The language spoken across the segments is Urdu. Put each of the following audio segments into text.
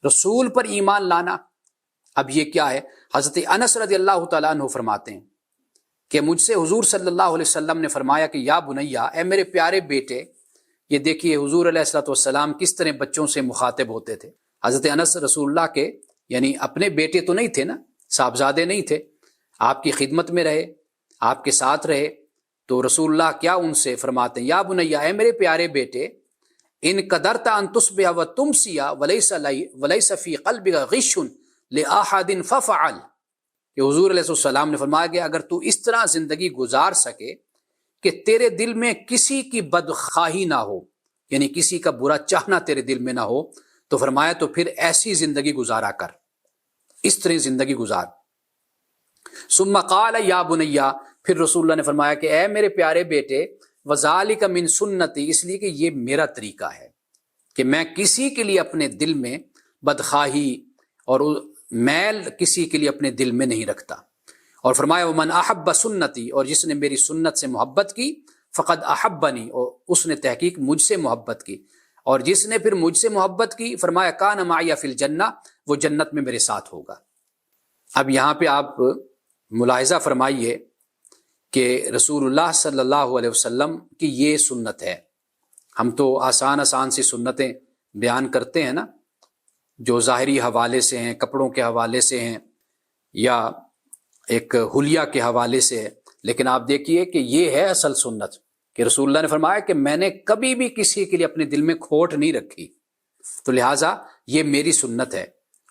رسول پر ایمان لانا۔ اب یہ کیا ہے؟ حضرت انس رضی اللہ تعالیٰ عنہ فرماتے ہیں کہ مجھ سے حضور صلی اللہ علیہ وسلم نے فرمایا کہ یا بنیا، اے میرے پیارے بیٹے۔ یہ دیکھیے حضور علیہ الصلوۃ والسلام کس طرح بچوں سے مخاطب ہوتے تھے۔ حضرت انس رسول اللہ کے یعنی اپنے بیٹے تو نہیں تھے نا، صاحبزادے نہیں تھے، آپ کی خدمت میں رہے، آپ کے ساتھ رہے، تو رسول اللہ کیا ان سے فرماتے ہیں، یا بنیا، اے میرے پیارے بیٹے، ان قدرت ان تصبح وتمسی ولیس فی قلبک غش لأحد ففعل، کہ حضور علیہ السلام نے فرمایا کہ اگر تو اس طرح زندگی گزار سکے کہ تیرے دل میں کسی کی بدخواہی نہ ہو، یعنی کسی کا برا چاہنا تیرے دل میں نہ ہو، تو فرمایا تو پھر ایسی زندگی گزارا کر، اس طرح زندگی گزار۔ ثم قال یا بنیا، پھر رسول اللہ نے فرمایا کہ اے میرے پیارے بیٹے، وذالک من سنتی، اس لیے کہ یہ میرا طریقہ ہے کہ میں کسی کے لیے اپنے دل میں بدخواہی اور میل کسی کے لیے اپنے دل میں نہیں رکھتا۔ اور فرمایا ومن احب سنتی، اور جس نے میری سنت سے محبت کی، فقد احبنی، اور اس نے تحقیق مجھ سے محبت کی، اور جس نے پھر مجھ سے محبت کی، فرمایا کان معی فی الجنہ، وہ جنت میں میرے ساتھ ہوگا۔ اب یہاں پہ آپ ملاحظہ فرمائیے کہ رسول اللہ صلی اللہ علیہ وسلم کی یہ سنت ہے۔ ہم تو آسان آسان سی سنتیں بیان کرتے ہیں نا، جو ظاہری حوالے سے ہیں، کپڑوں کے حوالے سے ہیں یا ایک حلیہ کے حوالے سے ہے، لیکن آپ دیکھیے کہ یہ ہے اصل سنت کہ رسول اللہ نے فرمایا کہ میں نے کبھی بھی کسی کے لیے اپنے دل میں کھوٹ نہیں رکھی، تو لہٰذا یہ میری سنت ہے،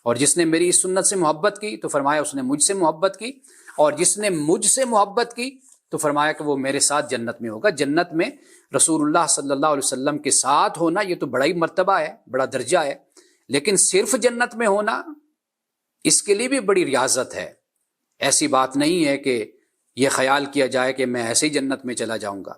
اور جس نے میری اس سنت سے محبت کی تو فرمایا اس نے مجھ سے محبت کی، اور جس نے مجھ سے محبت کی تو فرمایا کہ وہ میرے ساتھ جنت میں ہوگا۔ جنت میں رسول اللہ صلی اللہ علیہ وسلم کے ساتھ ہونا یہ تو بڑا ہی مرتبہ ہے، بڑا درجہ ہے، لیکن صرف جنت میں ہونا اس کے لیے بھی بڑی ریاضت ہے۔ ایسی بات نہیں ہے کہ یہ خیال کیا جائے کہ میں ایسے ہی جنت میں چلا جاؤں گا۔